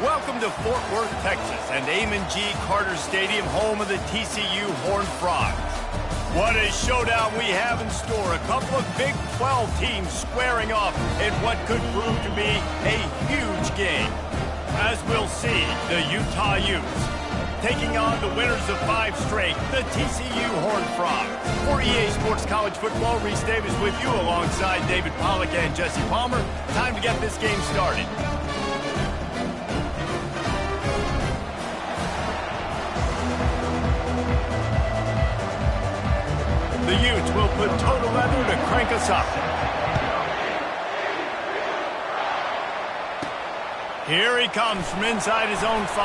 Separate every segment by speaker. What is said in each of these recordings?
Speaker 1: Welcome to Fort Worth, Texas, and Amon G. Carter Stadium, home of the TCU Horned Frogs. What a showdown we have in store. A couple of Big 12 teams squaring off in what could prove to be a huge game. As we'll see, the Utah Utes taking on the winners of 5 straight, the TCU Horned Frogs. For EA Sports College Football, Reese Davis with you alongside David Pollack and Jesse Palmer. Time to get this game started. The Utes will put total leather to crank us up. Here he comes from inside his own 5.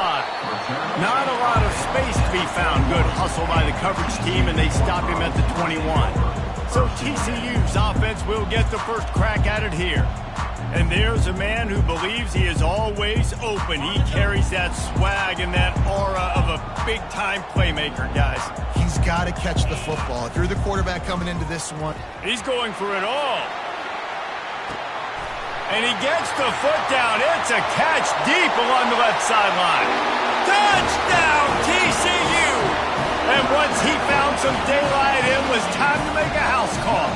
Speaker 1: Not a lot of space to be found. Good hustle by the coverage team, and they stop him at the 21. So TCU's offense will get the first crack at it here. And there's a man who believes he is always open. He carries that swag and that aura of a big-time playmaker, guys.
Speaker 2: He's got to catch the football. If you're the quarterback coming into this one.
Speaker 1: He's going for it all. And he gets the foot down. It's a catch deep along the left sideline. Touchdown, TCU! And once he found some daylight, it was time to make a house call.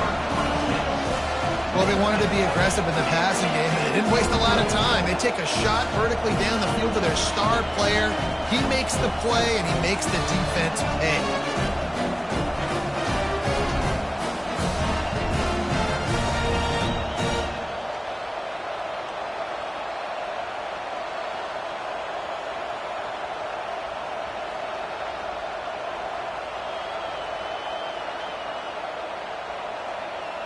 Speaker 2: Well, they wanted to be aggressive in the passing game, and they didn't waste a lot of time. They take a shot vertically down the field to their star player. He makes the play, and he makes the defense pay.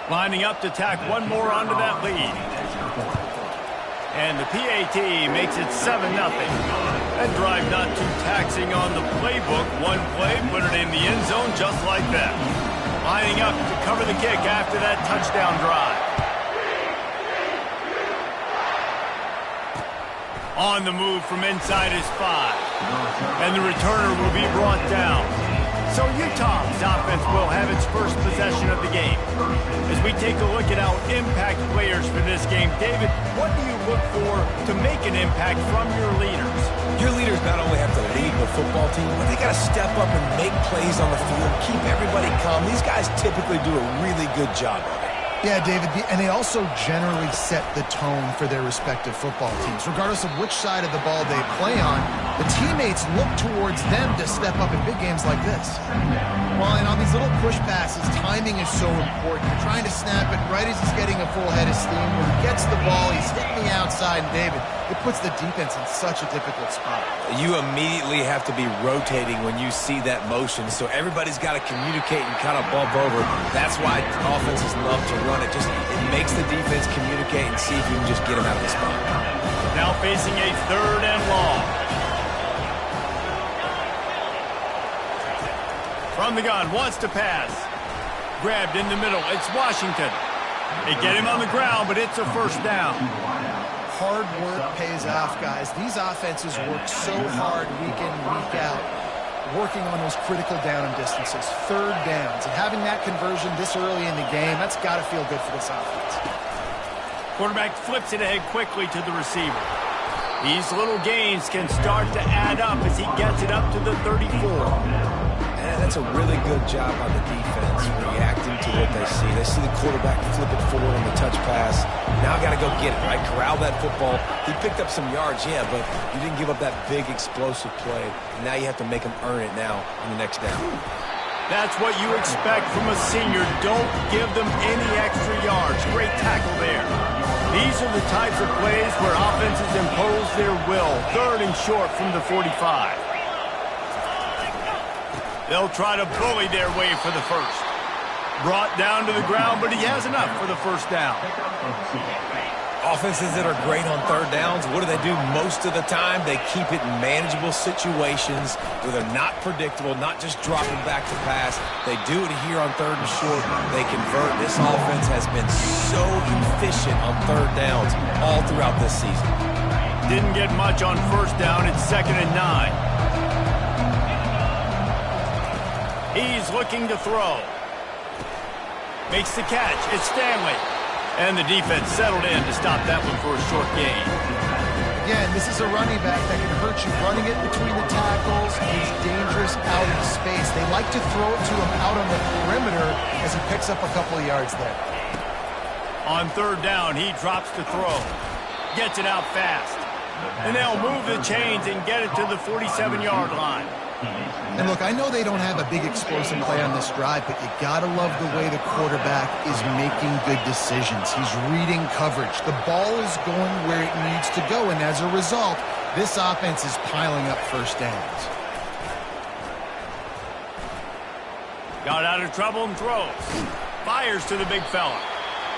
Speaker 1: Lining up to tack one more onto that lead. And the PAT makes it 7-0. That drive not too taxing on the playbook. One play, put it in the end zone just like that. Lining up to cover the kick after that touchdown drive. On the move from inside his 5. And the returner will be brought down. So Utah's offense will have its first possession of the game. As we take a look at our impact players for this game, David, what do you look for to make an impact from your leaders?
Speaker 3: Your leaders not only have to lead the football team, but they got to step up and make plays on the field, keep everybody calm. These guys typically do a really good job of it.
Speaker 2: Yeah, David, and they also generally set the tone for their respective football teams. Regardless of which side of the ball they play on, the teammates look towards them to step up in big games like this. Well, and on these little push passes, timing is so important. You're trying to snap it right as he's getting a full head of steam. When he gets the ball, he's hitting the outside, and David, it puts the defense in such a difficult spot.
Speaker 3: You immediately have to be rotating when you see that motion, so everybody's got to communicate and kind of bump over. That's why offenses love to run it. It makes the defense communicate and see if you can just get him out of the spot.
Speaker 1: Now facing a 3rd and long. From the gun, wants to pass. Grabbed in the middle, it's Washington. They get him on the ground, but it's a first down.
Speaker 2: Hard work pays off, guys. These offenses work so hard week in, week out, working on those critical down distances, 3rd downs. And having that conversion this early in the game, that's got to feel good for this offense.
Speaker 1: Quarterback flips it ahead quickly to the receiver. These little gains can start to add up as he gets it up to the 34.
Speaker 3: And that's a really good job by the defense, reacting to what they see. They see the quarterback flip it forward on the touch pass. Now got to go get it, right? Corral that football. He picked up some yards, yeah, but you didn't give up that big explosive play. And now you have to make him earn it now in the next down.
Speaker 1: That's what you expect from a senior. Don't give them any extra yards. Great tackle there. These are the types of plays where offenses impose their will. 3rd and short from the 45. They'll try to bully their way for the first. Brought down to the ground, but he has enough for the first down.
Speaker 3: Offenses that are great on 3rd downs, what do? Most of the time, they keep it in manageable situations where they're not predictable, not just dropping back to pass. They do it here on 3rd and short. They convert. This offense has been so efficient on 3rd downs all throughout this season.
Speaker 1: Didn't get much on 1st down. It's 2nd and 9. He's looking to throw. Makes the catch. It's Stanley. And the defense settled in to stop that one for a short gain.
Speaker 2: Again, this is a running back that can hurt you. Running it between the tackles is dangerous out in space. They like to throw it to him out on the perimeter as he picks up a couple of yards there.
Speaker 1: On third down, he drops to throw. Gets it out fast. And they'll move the chains and get it to the 47-yard line.
Speaker 2: And look, I know they don't have a big explosive play on this drive, but you gotta love the way the quarterback is making good decisions. He's reading coverage. The ball is going where it needs to go, and as a result, this offense is piling up first downs.
Speaker 1: Got out of trouble and throws. Fires to the big fella.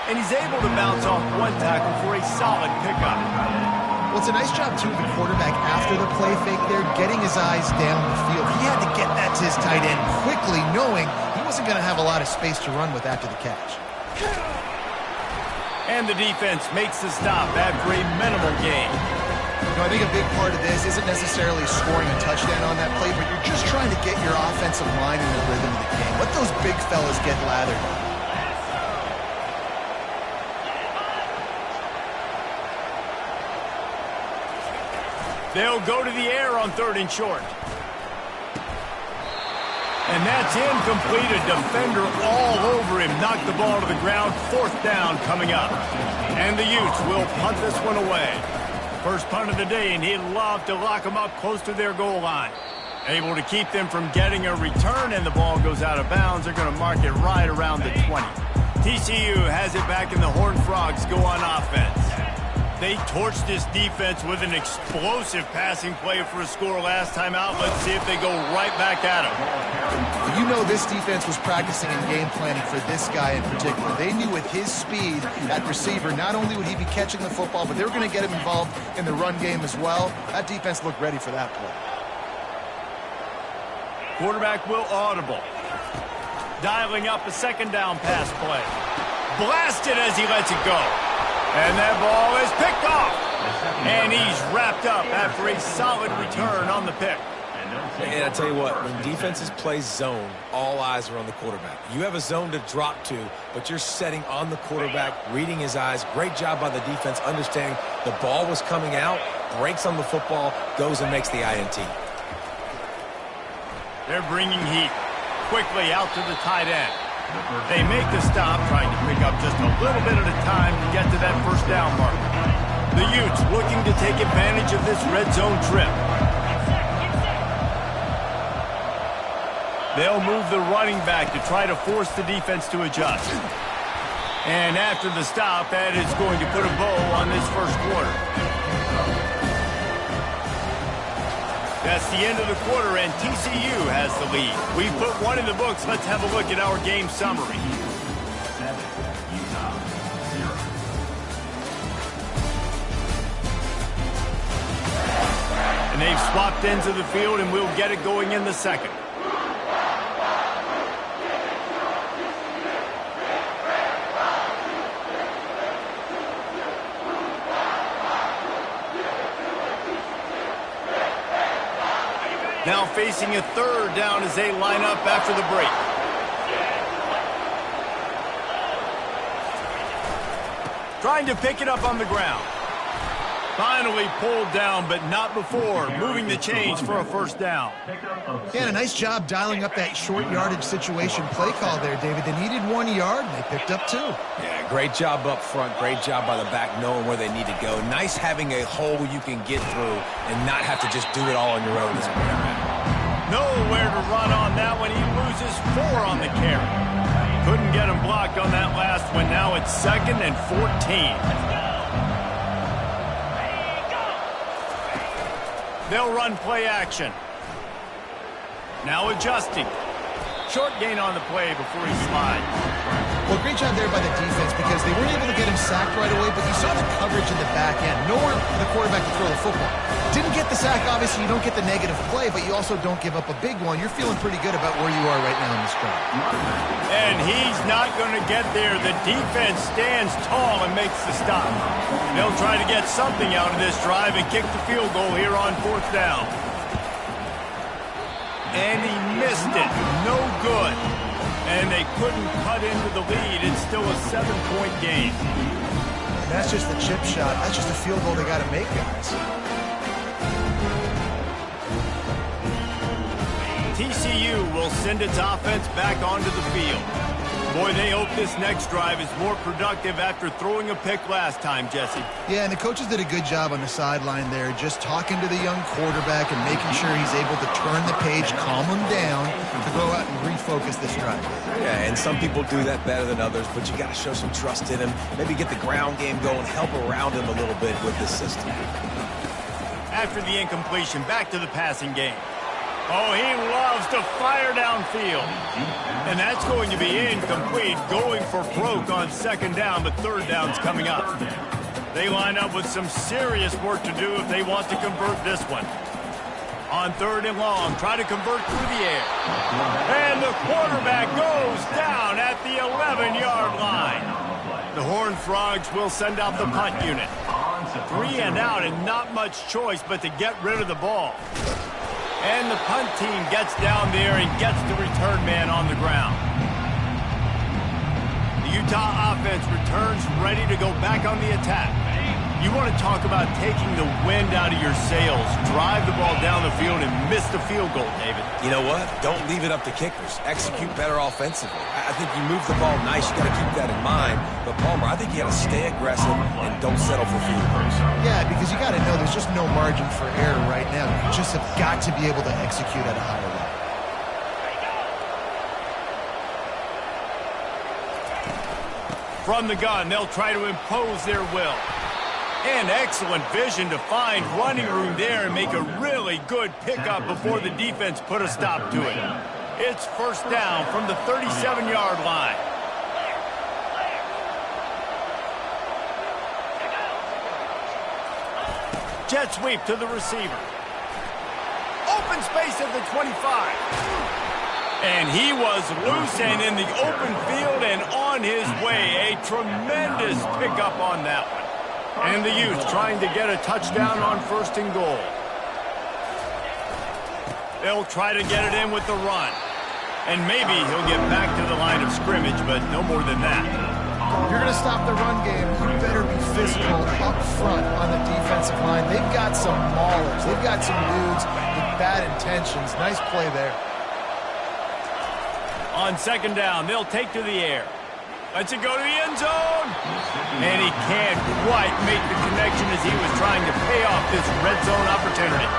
Speaker 1: And he's able to bounce off one tackle for a solid pickup.
Speaker 2: Well, it's a nice job, too, of the quarterback after the play fake there, getting his eyes down the field. He had to get that to his tight end quickly, knowing he wasn't going to have a lot of space to run with after the catch.
Speaker 1: And the defense makes the stop after a minimal gain.
Speaker 2: You know, I think a big part of this isn't necessarily scoring a touchdown on that play, but you're just trying to get your offensive line in the rhythm of the game. Let those big fellas get lathered.
Speaker 1: They'll go to the air on third and short. And that's incomplete. A defender all over him. Knocked the ball to the ground. Fourth down coming up. And the Utes will punt this one away. First punt of the day, and he'd love to lock them up close to their goal line. Able to keep them from getting a return, and the ball goes out of bounds. They're going to mark it right around the 20. TCU has it back, and the Horned Frogs go on offense. They torched this defense with an explosive passing play for a score last time out. Let's see if they go right back at him.
Speaker 2: You know this defense was practicing and game planning for this guy in particular. They knew with his speed at receiver, not only would he be catching the football, but they were going to get him involved in the run game as well. That defense looked ready for that play.
Speaker 1: Quarterback will audible. Dialing up a second down pass play. Blasted as he lets it go. And that ball is picked off. And he's wrapped up after a solid return on the pick.
Speaker 3: And I tell you what, when defenses play zone, all eyes are on the quarterback. You have a zone to drop to, but you're setting on the quarterback, reading his eyes. Great job by the defense, understanding the ball was coming out, breaks on the football, goes and makes the INT.
Speaker 1: They're bringing heat quickly out to the tight end. They make the stop, trying to pick up just a little bit at a time to get to that first down mark. The Utes looking to take advantage of this red zone trip. They'll move the running back to try to force the defense to adjust. And after the stop, that is going to put a bow on this first quarter. That's the end of the quarter, and TCU has the lead. We put one in the books. Let's have a look at our game summary. And they've swapped ends of the field, and we'll get it going in the second. Now facing a third down as they line up after the break. Trying to pick it up on the ground. Finally pulled down, but not before. Moving the chains for a first down.
Speaker 2: Yeah, and a nice job dialing up that short yardage situation play call there, David. They needed 1 yard, and they picked up 2.
Speaker 3: Yeah, great job up front. Great job by the back knowing where they need to go. Nice having a hole you can get through and not have to just do it all on your own as a quarterback.
Speaker 1: Nowhere to run on that one. He loses 4 on the carry. Couldn't get him blocked on that last one. Now it's 2nd and 14. They'll run play action. Now adjusting. Short gain on the play before he slides.
Speaker 2: Well, great job there by the defense because they weren't able to get him sacked right away, but you saw the coverage in the back end. Nowhere for the quarterback to throw the football. Didn't get the sack, obviously. You don't get the negative play, but you also don't give up a big one. You're feeling pretty good about where you are right now in this drive.
Speaker 1: And he's not going to get there. The defense stands tall and makes the stop. They'll try to get something out of this drive and kick the field goal here on 4th down. And he missed it. No good. And they couldn't cut into the lead. It's still a 7-point game.
Speaker 2: And that's just the chip shot. That's just a field goal they got to make, guys.
Speaker 1: TCU will send its offense back onto the field. Boy, they hope this next drive is more productive after throwing a pick last time, Jesse.
Speaker 2: Yeah, and the coaches did a good job on the sideline there, just talking to the young quarterback and making sure he's able to turn the page, calm him down, to go out and refocus this drive.
Speaker 3: Yeah, and some people do that better than others, but you got to show some trust in him. Maybe get the ground game going, help around him a little bit with this system.
Speaker 1: After the incompletion, back to the passing game. Oh, he loves to fire downfield. And that's going to be incomplete, going for broke on second down, but third down's coming up. They line up with some serious work to do if they want to convert this one. On third and long, try to convert through the air. And the quarterback goes down at the 11-yard line. The Horned Frogs will send out the punt unit. 3 and out and not much choice but to get rid of the ball. And the punt team gets down there and gets the return man on the ground. The Utah offense returns ready to go back on the attack. You want to talk about taking the wind out of your sails. Drive the ball down the field and miss the field goal, David.
Speaker 3: You know what? Don't leave it up to kickers. Execute better offensively. I think you move the ball nice. You got to keep that in mind. But, Palmer, I think you got to stay aggressive and don't settle for field goals.
Speaker 2: Yeah, because you got to know there's just no margin for error right now. You just have got to be able to execute at a higher level.
Speaker 1: From the gun, they'll try to impose their will. And excellent vision to find running room there and make a really good pickup before the defense put a stop to it. It's first down from the 37-yard line. Jet sweep to the receiver. Open space at the 25. And he was loose and in the open field and on his way. A tremendous pickup on that one. And the Utes trying to get a touchdown on first and goal. They'll try to get it in with the run. And maybe he'll get back to the line of scrimmage, but no more than that.
Speaker 2: If you're going to stop the run game, you better be physical up front on the defensive line. They've got some maulers. They've got some dudes with bad intentions. Nice play there.
Speaker 1: On second down, they'll take to the air. Lets it go to the end zone. And he can't quite make the connection as he was trying to pay off this red zone opportunity.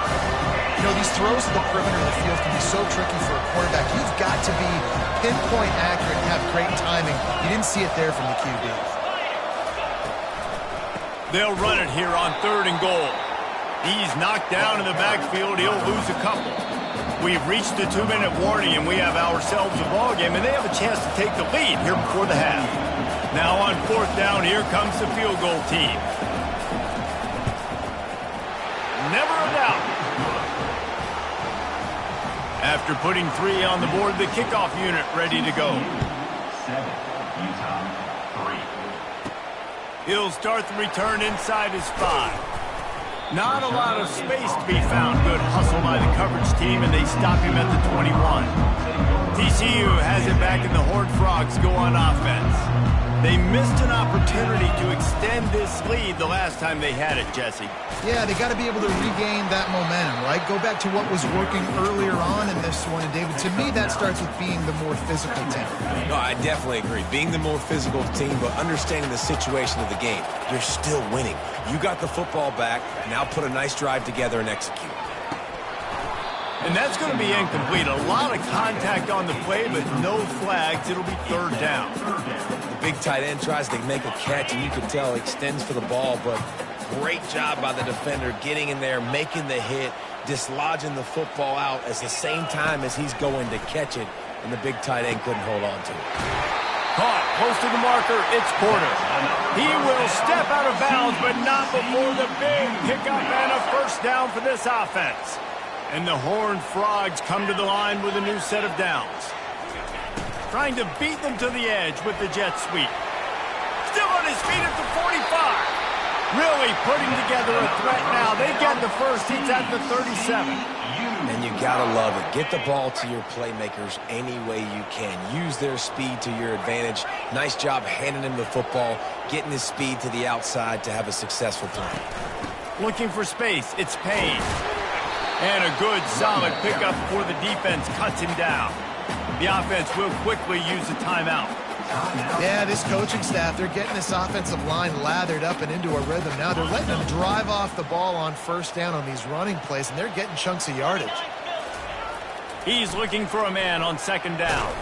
Speaker 2: You know, these throws to the perimeter of the field can be so tricky for a quarterback. You've got to be pinpoint accurate and have great timing. You didn't see it there from the QB.
Speaker 1: They'll run it here on third and goal. He's knocked down in the backfield. He'll lose a couple. We've reached the 2-minute warning, and we have ourselves a ball game, and they have a chance to take the lead here before the half. Now on fourth down, here comes the field goal team. Never a doubt. After putting 3 on the board, the kickoff unit ready to go.
Speaker 4: 7, Utah, 3.
Speaker 1: He'll start the return inside his 5. Not a lot of space to be found. Good hustle by the coverage team, and they stop him at the 21. TCU has it back, and the Horned Frogs go on offense. They missed an opportunity to extend this lead the last time they had it, Jesse.
Speaker 2: Yeah, they got to be able to regain that momentum, right? Go back to what was working earlier on in this one. And, David, to me, that starts with being the more physical team.
Speaker 3: No, I definitely agree. Being the more physical team, but understanding the situation of the game. You're still winning. You got the football back. Now put a nice drive together and execute.
Speaker 1: And that's going to be incomplete. A lot of contact on the play, but no flags. It'll be third down.
Speaker 3: The big tight end tries to make a catch, and you can tell he extends for the ball, but great job by the defender getting in there, making the hit, dislodging the football out at the same time as he's going to catch it, and the big tight end couldn't hold on to it.
Speaker 1: Caught, close to the marker, it's Porter. He will step out of bounds, but not before the big pickup and a first down for this offense. And the Horned Frogs come to the line with a new set of downs. Trying to beat them to the edge with the jet sweep. Still on his feet at the 45. Really putting together a threat now. They get the first. He's at the 37.
Speaker 3: And you gotta love it. Get the ball to your playmakers any way you can. Use their speed to your advantage. Nice job handing him the football, getting his speed to the outside to have a successful play.
Speaker 1: Looking for space, it's Payne. And a good, solid pickup before the defense cuts him down. The offense will quickly use a timeout.
Speaker 2: Yeah, this coaching staff, they're getting this offensive line lathered up and into a rhythm. Now they're letting them drive off the ball on first down on these running plays, and they're getting chunks of yardage.
Speaker 1: He's looking for a man on second down.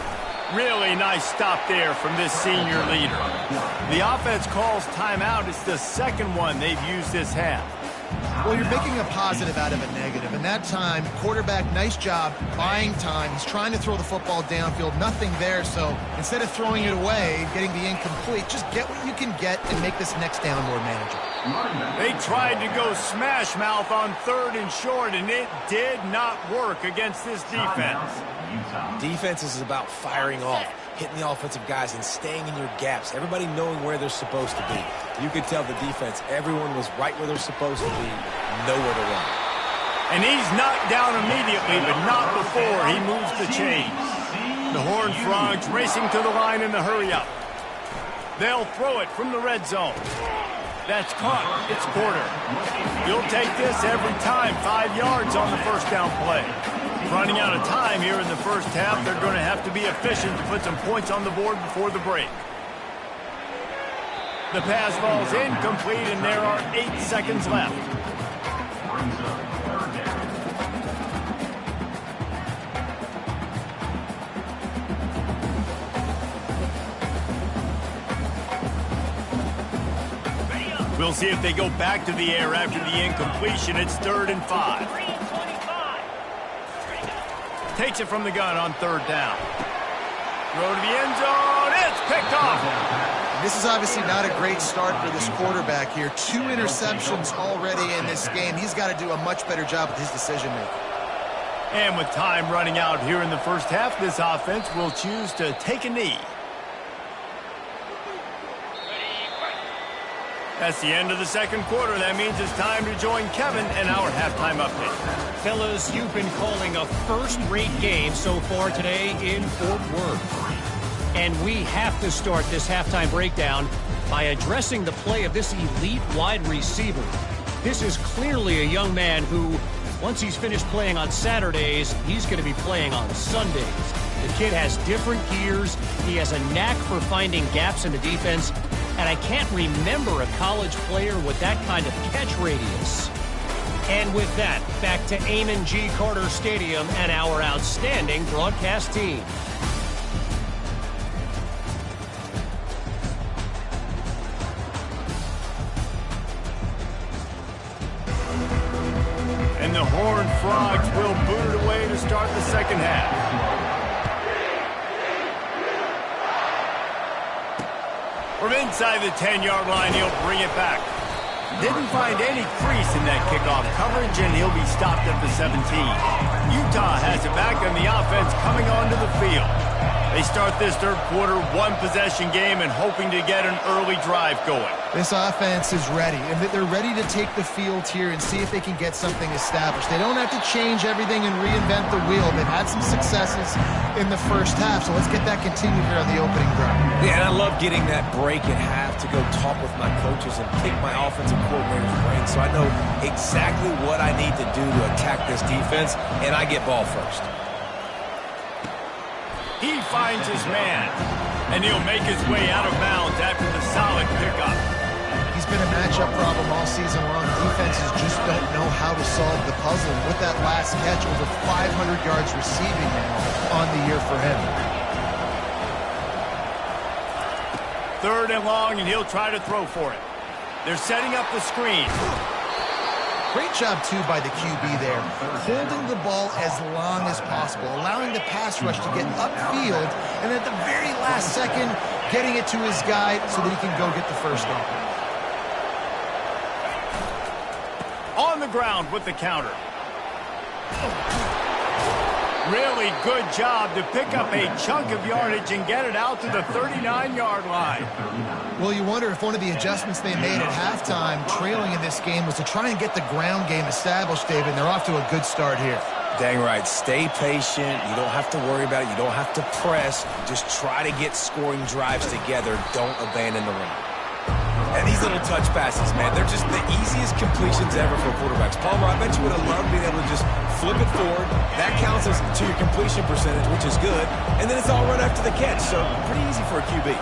Speaker 1: Really nice stop there from this senior leader. The offense calls timeout. It's the second one they've used this half.
Speaker 2: Well, you're making a positive out of a negative, and that time, quarterback, nice job buying time. He's trying to throw the football downfield, nothing there, so instead of throwing it away, getting the incomplete, just get what you can get and make this next down more manageable.
Speaker 1: They tried to go smash mouth on 3rd and short, and it did not work against this defense.
Speaker 3: Defense is about firing off, hitting the offensive guys and staying in your gaps, everybody knowing where they're supposed to be. You could tell the defense, everyone was right where they're supposed to be, nowhere to run.
Speaker 1: And he's knocked down immediately, but not before he moves the chains. The Horned Frogs racing to the line in the hurry-up. They'll throw it from the red zone. That's caught. It's Porter. You'll take this every time. 5 yards on the first down play. Running out of time here in the first half. They're going to have to be efficient to put some points on the board before the break. The pass falls incomplete, and there are 8 seconds left. We'll see if they go back to the air after the incompletion. It's 3rd and 5. Takes it from the gun on 3rd down. Throw to the end zone. It's picked off.
Speaker 2: This is obviously not a great start for this quarterback here. 2 interceptions already in this game. He's got to do a much better job with his decision-making.
Speaker 1: And with time running out here in the first half, this offense will choose to take a knee. That's the end of the second quarter. That means it's time to join Kevin and our halftime update.
Speaker 5: Fellas, you've been calling a first-rate game so far today in Fort Worth. And we have to start this halftime breakdown by addressing the play of this elite wide receiver. This is clearly a young man who, once he's finished playing on Saturdays, he's going to be playing on Sundays. The kid has different gears. He has a knack for finding gaps in the defense. And I can't remember a college player with that kind of catch radius. And with that, back to Amon G. Carter Stadium and our outstanding broadcast team.
Speaker 1: And the Horned Frogs will boot it away to start the second half. From inside the 10-yard line, he'll bring it back. Didn't find any crease in that kickoff coverage, and he'll be stopped at the 17. Utah has it back, and the offense coming onto the field. They start this third quarter one-possession game and hoping to get an early drive going.
Speaker 2: This offense is ready, and they're ready to take the field here and see if they can get something established. They don't have to change everything and reinvent the wheel. They've had some successes in the first half, so let's get that continued here on the opening drive.
Speaker 3: Yeah, and I love getting that break at half to go talk with my coaches and pick my offensive coordinator's brain so I know exactly what I need to do to attack this defense, and I get ball first.
Speaker 1: He finds his man, and he'll make his way out of bounds after the solid pickup.
Speaker 2: He's been a matchup problem all season long. Defenses just don't know how to solve the puzzle. And with that last catch, over 500 yards receiving now on the year for him.
Speaker 1: 3rd and long, and he'll try to throw for it. They're setting up the screen.
Speaker 2: Great job, too, by the QB there. Holding the ball as long as possible, allowing the pass rush to get upfield, and at the very last second, getting it to his guy so that he can go get the first down.
Speaker 1: On the ground with the counter. Really good job to pick up a chunk of yardage and get it out to the 39-yard line.
Speaker 2: Well, you wonder if one of the adjustments they made at halftime, trailing in this game, was to try and get the ground game established, David, and they're off to a good start here.
Speaker 3: Dang right. Stay patient. You don't have to worry about it. You don't have to press. Just try to get scoring drives together. Don't abandon the run. And these little touch passes, man, they're just the easiest completions ever for quarterbacks. Palmer, I bet you would have loved being able to just flip it forward. That counts as to your completion percentage, which is good. And then it's all run after the catch, so pretty easy for a QB.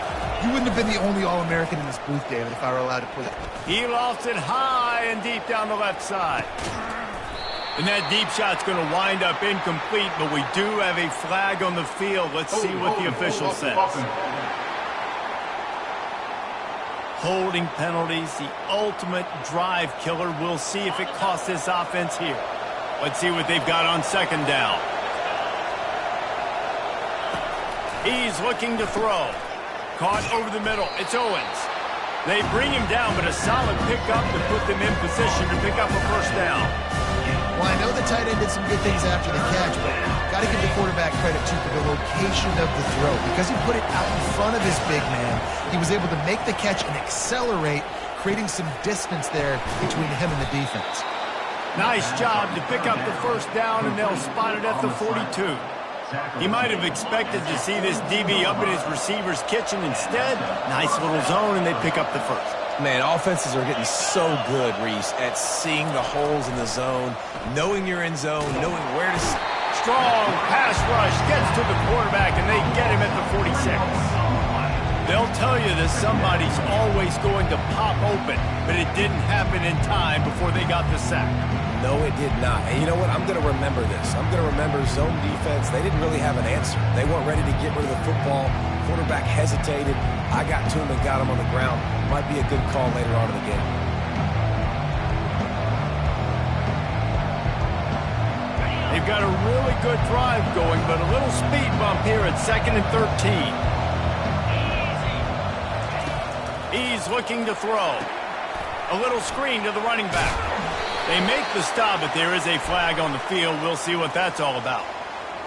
Speaker 2: You wouldn't have been the only All-American in this booth, David, if I were allowed to put it.
Speaker 1: He lost it high and deep down the left side. And that deep shot's going to wind up incomplete, but we do have a flag on the field. Let's see what the official says. Holding penalties, the ultimate drive killer. We'll see if it costs this offense here. Let's see what they've got on second down. He's looking to throw. Caught over the middle. It's Owens. They bring him down, but a solid pickup to put them in position to pick up a first down.
Speaker 2: Well, I know the tight end did some good things after the catch, but got to give the quarterback credit, too, for the location of the throw. Because he put it out in front of his big man, he was able to make the catch and accelerate, creating some distance there between him and the defense.
Speaker 1: Nice job to pick up the first down, and they'll spot it at the 42. He might have expected to see this DB up in his receiver's kitchen. Instead, nice little zone, and they pick up the first.
Speaker 3: Man, offenses are getting so good, Reese, at seeing the holes in the zone, knowing you're in zone, knowing where to...
Speaker 1: Strong pass rush gets to the quarterback, and they get him at the 46. They'll tell you that somebody's always going to pop open, but it didn't happen in time before they got the sack.
Speaker 3: No, it did not. And you know what? I'm going to remember this. I'm going to remember zone defense. They didn't really have an answer. They weren't ready to get rid of the football. Quarterback hesitated. I got to him and got him on the ground. Might be a good call later on in the game.
Speaker 1: They've got a really good drive going, but a little speed bump here at 2nd and 13. He's looking to throw. A little screen to the running back. They make the stop, but there is a flag on the field. We'll see what that's all about.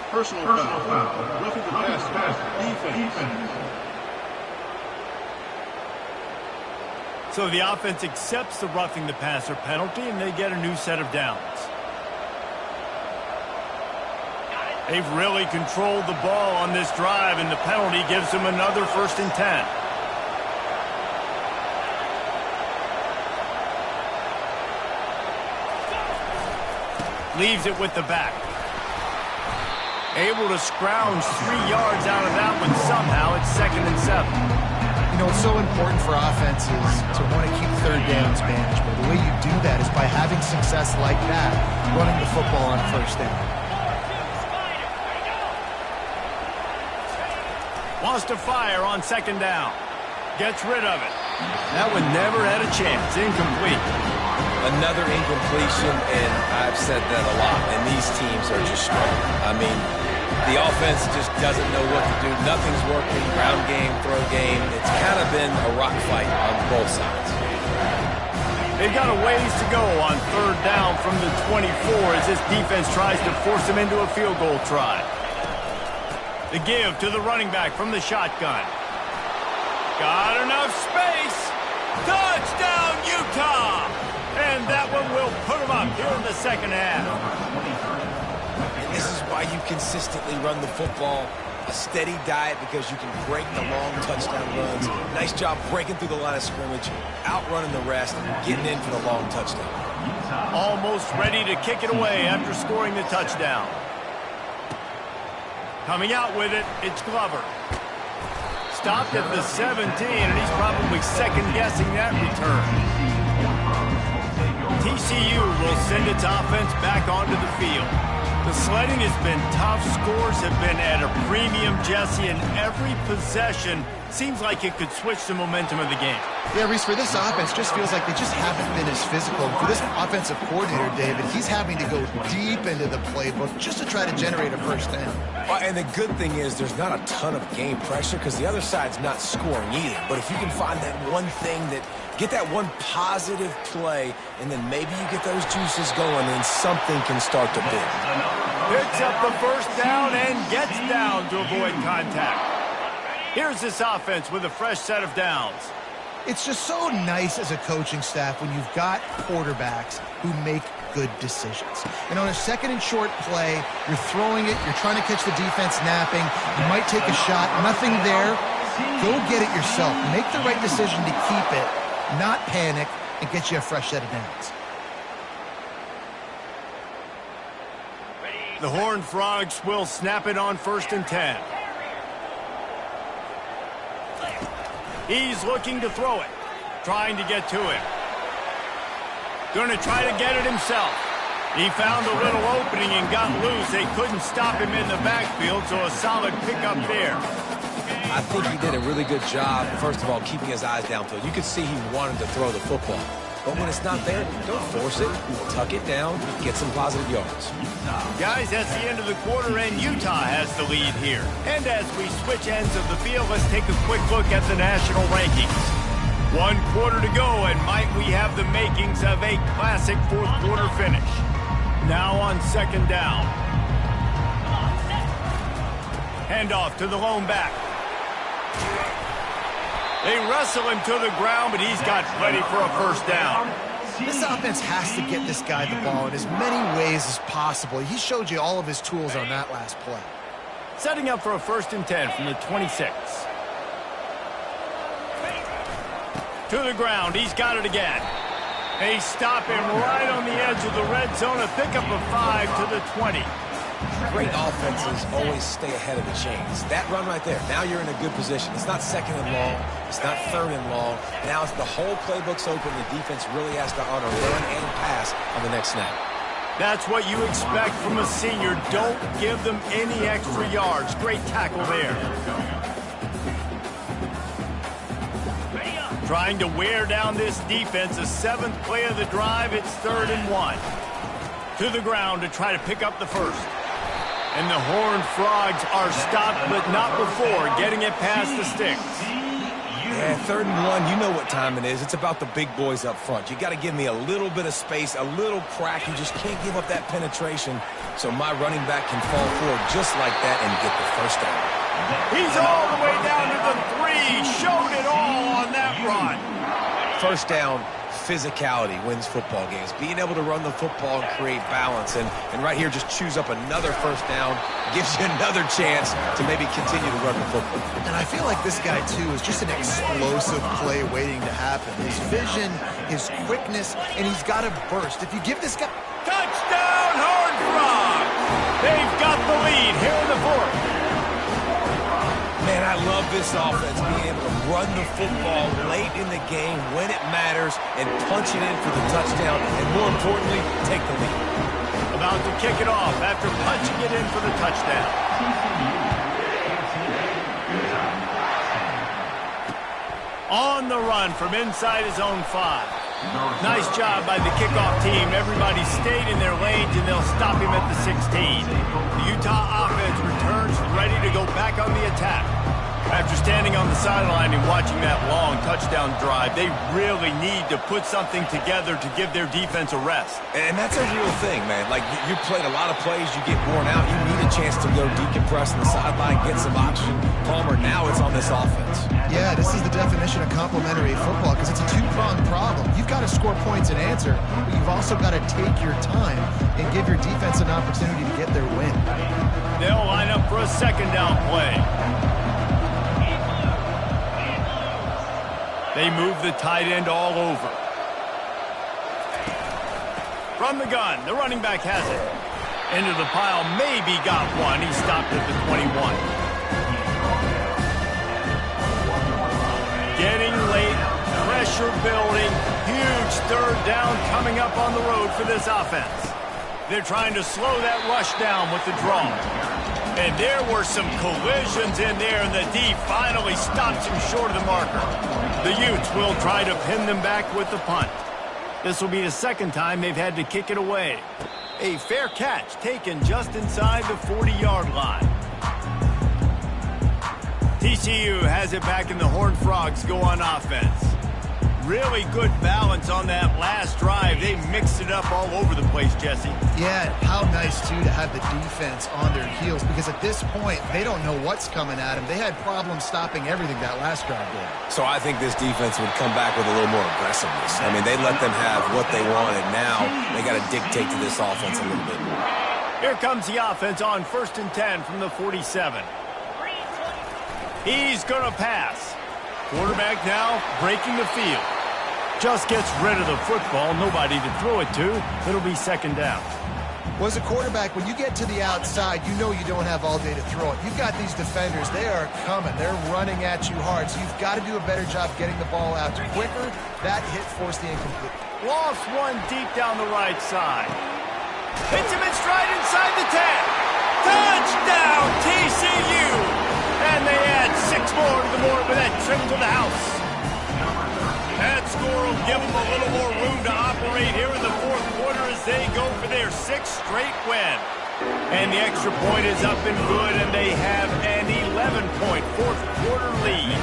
Speaker 6: Personal foul. Roughing the passer. Defense.
Speaker 1: So the offense accepts the roughing the passer penalty, and they get a new set of downs. They've really controlled the ball on this drive, and the penalty gives them another 1st and 10. Leaves it with the back. Able to scrounge 3 yards out of that one somehow. It's 2nd and 7.
Speaker 2: You know, it's so important for offenses to want to keep third downs manageable. The way you do that is by having success like that, running the football on first down.
Speaker 1: Wants to fire on 2nd down. Gets rid of it. That one never had a chance. Incomplete.
Speaker 3: Another incompletion, and I've said that a lot, and these teams are just struggling. I mean, the offense just doesn't know what to do. Nothing's working. Ground game, throw game. It's kind of been a rock fight on both sides.
Speaker 1: They've got a ways to go on 3rd down from the 24 as this defense tries to force them into a field goal try. The give to the running back from the shotgun. Got enough space. Touchdown, Utah! And that one will put them up here in the 2nd half.
Speaker 3: And this is why you consistently run the football. A steady diet because you can break the long touchdown runs. Nice job breaking through the line of scrimmage, outrunning the rest, and getting in for the long touchdown.
Speaker 1: Almost ready to kick it away after scoring the touchdown. Coming out with it, it's Glover. Stopped at the 17, and he's probably second-guessing that return. TCU will send its offense back onto the field. The sledding has been tough. Scores have been at a premium, Jesse, and every possession seems like it could switch the momentum of the game.
Speaker 2: Yeah, Reese, for this offense, just feels like they just haven't been as physical. For this offensive coordinator, David, he's having to go deep into the playbook just to try to generate a first down.
Speaker 3: Well, and the good thing is there's not a ton of game pressure because the other side's not scoring either. But if you can find that one thing that get that one positive play, and then maybe you get those juices going, and something can start to build.
Speaker 1: Picks up the first down and gets down to avoid contact. Here's this offense with a fresh set of downs.
Speaker 2: It's just so nice as a coaching staff when you've got quarterbacks who make good decisions. And on a second and short play, you're throwing it, you're trying to catch the defense napping, you might take a shot, nothing there. Go get it yourself. Make the right decision to keep it, not panic, and get you a fresh set of downs.
Speaker 1: The Horned Frogs will snap it on 1st and 10. He's looking to throw it, trying to get to it. Going to try to get it himself. He found a little opening and got loose. They couldn't stop him in the backfield, so a solid pickup there.
Speaker 3: I think he did a really good job, first of all, keeping his eyes downfield. You could see he wanted to throw the football. But when it's not there, don't force it. Tuck it down, get some positive yards.
Speaker 1: Guys, that's the end of the quarter, and Utah has the lead here. And as we switch ends of the field, let's take a quick look at the national rankings. 1 quarter to go, and might we have the makings of a classic fourth quarter finish. Now on 2nd down. Handoff to the lone back. They wrestle him to the ground, but he's got plenty for a 1st down.
Speaker 2: This offense has to get this guy the ball in as many ways as possible. He showed you all of his tools on that last play.
Speaker 1: Setting up for a 1st and 10 from the 26. To the ground, he's got it again. They stop him right on the edge of the red zone, a pickup of 5 to the 20.
Speaker 3: Great offenses always stay ahead of the chains. That run right there, now you're in a good position. It's not 2nd and long. It's not 3rd and long. Now it's the whole playbook's open. The defense really has to honor run and pass on the next snap.
Speaker 1: That's what you expect from a senior. Don't give them any extra yards. Great tackle there. Trying to wear down this defense. The 7th play of the drive. It's 3rd and 1. To the ground to try to pick up the 1st. And the Horned Frogs are stopped, but not before getting it past the sticks.
Speaker 3: Yeah, 3rd and 1, you know what time it is. It's about the big boys up front. You got to give me a little bit of space, a little crack. You just can't give up that penetration. So my running back can fall forward just like that and get the 1st down.
Speaker 1: He's all the way down to the 3. Showed it all on that run.
Speaker 3: 1st down. Physicality wins football games. Being able to run the football and create balance. And right here, just choose up another 1st down. Gives you another chance to maybe continue to run the football.
Speaker 2: And I feel like this guy, too, is just an explosive play waiting to happen. His vision, his quickness, and he's got a burst. If you give this guy...
Speaker 1: Touchdown, Horned Frogs! They've got the lead here in the 4th.
Speaker 3: Man, I love this offense, being able to run the football late in the game when it matters and punch it in for the touchdown, and more importantly, take the lead.
Speaker 1: About to kick it off after punching it in for the touchdown. On the run from inside his own 5. Nice job by the kickoff team. Everybody stayed in their lanes, and they'll stop him at the 16. The Utah offense returns ready to go back on the attack. After standing on the sideline and watching that long touchdown drive, they really need to put something together to give their defense a rest.
Speaker 3: And that's a real thing, man. Like, you played a lot of plays, you get worn out, you need a chance to go decompress on the sideline, get some oxygen. Palmer, now it's on this offense.
Speaker 2: Yeah, this is the definition of complementary football because it's a 2-pronged problem. You've got to score points and answer, but you've also got to take your time and give your defense an opportunity to get their win.
Speaker 1: They'll line up for a 2nd down play. They move the tight end all over. From the gun, the running back has it. Into the pile, maybe got one. He stopped at the 21. Getting late, pressure building, huge 3rd down coming up on the road for this offense. They're trying to slow that rush down with the draw. And there were some collisions in there, and the D finally stops him short of the marker. The Utes will try to pin them back with the punt. This will be the 2nd time they've had to kick it away. A fair catch taken just inside the 40-yard line. TCU has it back, and the Horned Frogs go on offense. really good balance on that last drive. They mixed it up all over the place, Jesse.
Speaker 2: Yeah, how nice, too, to have the defense on their heels, because at this point, they don't know what's coming at them. They had problems stopping everything that last drive did.
Speaker 3: So I think this defense would come back with a little more aggressiveness. I mean, they let them have what they wanted. Now they got to dictate to this offense a little bit more.
Speaker 1: Here comes the offense on 1st and 10 from the 47. He's going to pass. Quarterback now breaking the field. Just gets rid of the football. Nobody to throw it to. It'll be 2nd down.
Speaker 2: Well, as a quarterback, when you get to the outside, you know you don't have all day to throw it. You've got these defenders. They are coming. They're running at you hard. So you've got to do a better job getting the ball out quicker. That hit forced the incomplete.
Speaker 1: Lost one deep down the right side. Hits him in stride inside the 10. Touchdown, TCU! And they add 6 more to the board with that trip to the house. That score will give them a little more room to operate here in the 4th quarter as they go for their 6th straight win. And the extra point is up and good, and they have an 11-point 4th quarter lead.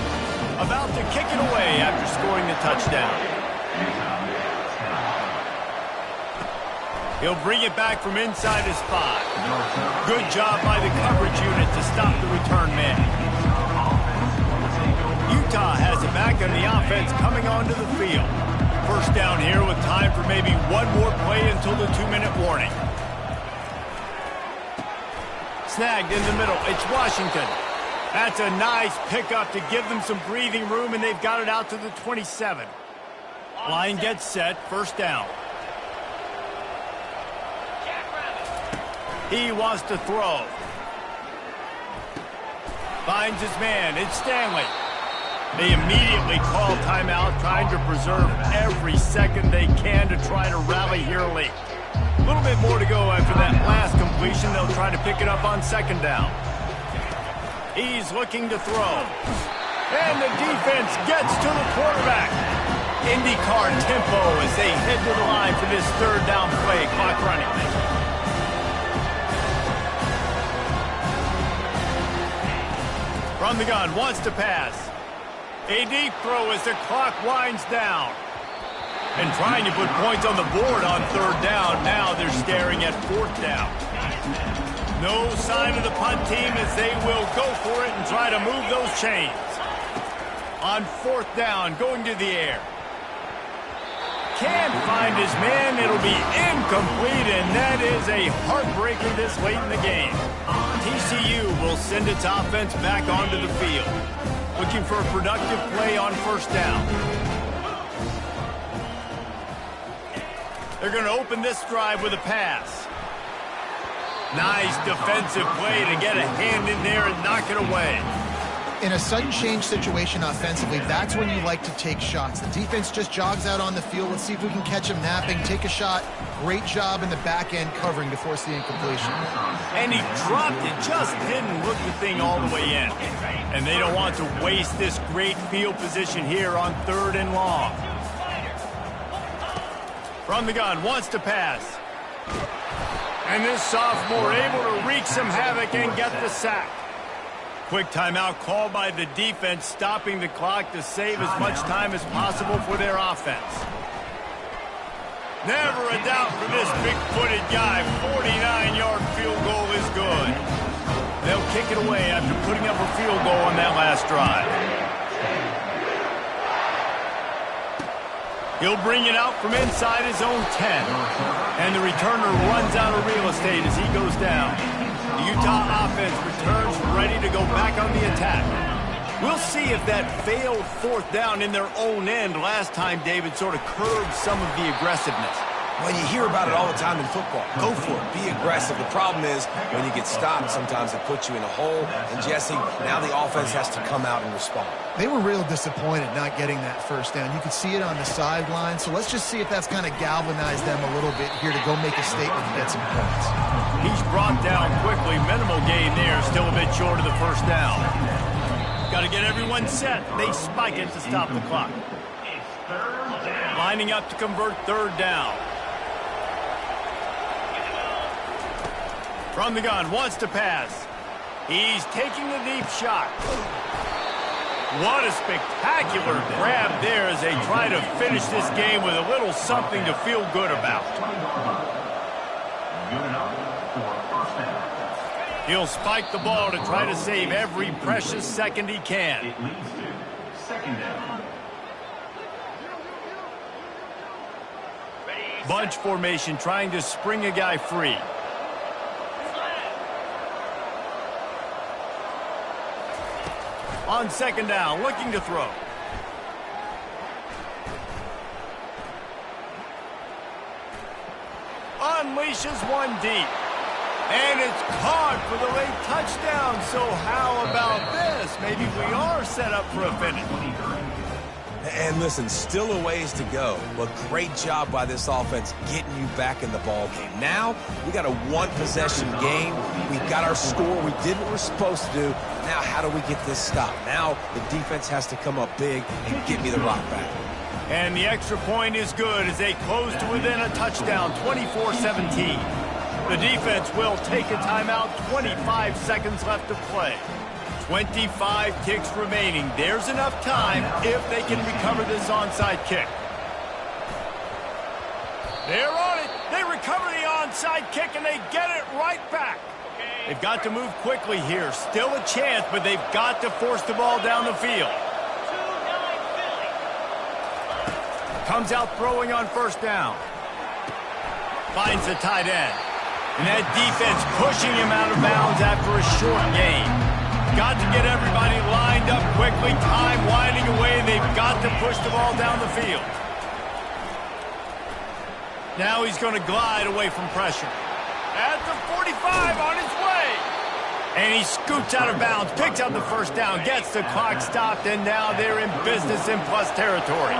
Speaker 1: About to kick it away after scoring the touchdown. He'll bring it back from inside his 5. Good job by the coverage unit to stop the return man. Utah has it back on the offense coming onto the field. 1st down here with time for maybe one more play until the 2-minute warning. Snagged in the middle. It's Washington. That's a nice pickup to give them some breathing room, and they've got it out to the 27. Line gets set. 1st down. He wants to throw. Finds his man. It's Stanley. They immediately call timeout, trying to preserve every second they can to try to rally here late. A little bit more to go after that last completion. They'll try to pick it up on 2nd down. He's looking to throw. And the defense gets to the quarterback. IndyCar tempo as they head to the line for this 3rd down play. Clock running. From the gun, wants to pass. A deep throw as the clock winds down. And trying to put points on the board on 3rd down. Now they're staring at 4th down. No sign of the punt team as they will go for it and try to move those chains. On 4th down, going to the air. Can't find his man. It'll be incomplete, and that is a heartbreaker this late in the game. TCU will send its offense back onto the field. Looking for a productive play on 1st down. They're going to open this drive with a pass. Nice defensive play to get a hand in there and knock it away.
Speaker 2: In a sudden change situation offensively, that's when you like to take shots. The defense just jogs out on the field. Let's see if we can catch him napping, take a shot. Great job in the back end covering to force the incompletion.
Speaker 1: And he dropped it, just didn't look the thing all the way in. And they don't want to waste this great field position here on 3rd and long. From the gun, wants to pass. And this sophomore able to wreak some havoc and get the sack. Quick timeout called by the defense, stopping the clock to save as much time as possible for their offense. Never a doubt for this big-footed guy. 49-yard field goal is good. They'll kick it away after putting up a field goal on that last drive. He'll bring it out from inside his own 10. And the returner runs out of real estate as he goes down. The Utah offense returns ready to go back on the attack. We'll see if that failed 4th down in their own end last time, David, sort of curbed some of the aggressiveness.
Speaker 3: Well, you hear about it all the time in football. Go for it. Be aggressive. The problem is when you get stopped, sometimes it puts you in a hole. And, Jesse, now the offense has to come out and respond.
Speaker 2: They were real disappointed not getting that 1st down. You could see it on the sideline. So let's just see if that's kind of galvanized them a little bit here to go make a statement and get some points.
Speaker 1: He's brought down quickly. Minimal gain there. Still a bit short of the 1st down. Got to get everyone set. They spike it to stop the clock. Lining up to convert 3rd down. From the gun, wants to pass. He's taking the deep shot. What a spectacular grab there as they try to finish this game with a little something to feel good about. He'll spike the ball to try to save every precious second he can.
Speaker 4: It leads to second down.
Speaker 1: Bunch formation trying to spring a guy free. On second down, looking to throw. Unleashes one deep. And it's caught for the late touchdown. So how about this? Maybe we are set up for a finish.
Speaker 3: And listen, still a ways to go, but great job by this offense getting you back in the ball game. Now, we got a one-possession game. We've got our score. We did what we're supposed to do. Now, how do we get this stopped? Now, the defense has to come up big and get me the rock back.
Speaker 1: And the extra point is good as they close to within a touchdown, 24-17. The defense will take a timeout, 25 seconds left to play. 25 ticks remaining. There's enough time if they can recover this onside kick. They're on it. They recover the onside kick, and they get it right back. They've got to move quickly here. Still a chance, but they've got to force the ball down the field. Comes out throwing on first down. Finds the tight end. And that defense pushing him out of bounds after a short gain. Got to get everybody lined up quickly. Time winding away. They've got to push the ball down the field. Now he's going to glide away from pressure. At the 45 on his way. And he scoots out of bounds, picks up the first down, gets the clock stopped, and now they're in business in plus territory.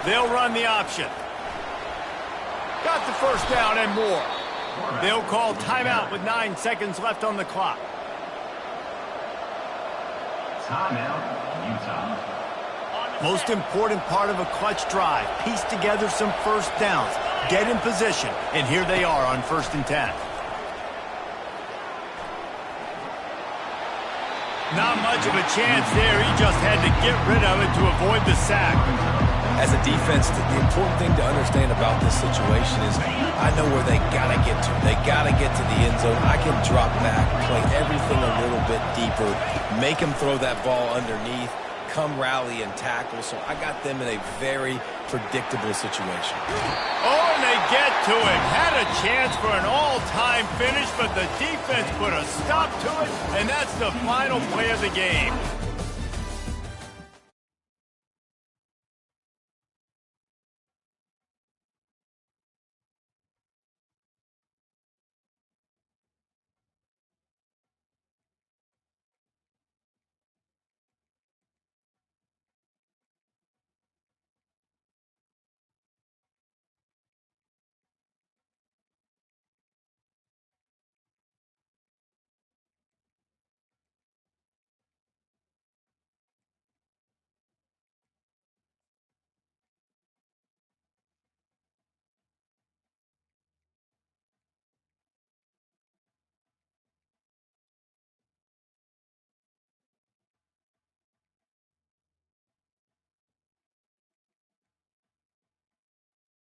Speaker 1: They'll run the option. Got the first down and more. They'll call timeout with 9 seconds left on the clock.
Speaker 4: Timeout, Utah.
Speaker 1: Most important part of a clutch drive. Piece together some first downs. Get in position. And here they are on 1st and 10. Not much of a chance there. He just had to get rid of it to avoid the sack.
Speaker 3: As a defense, the important thing to understand about this situation is I know where they got to get to. They got to get to the end zone. I can drop back, play everything a little bit deeper, make them throw that ball underneath, come rally and tackle. So I got them in a very predictable situation.
Speaker 1: Oh, and they get to it. Had a chance for an all-time finish, but the defense put a stop to it, and that's the final play of the game.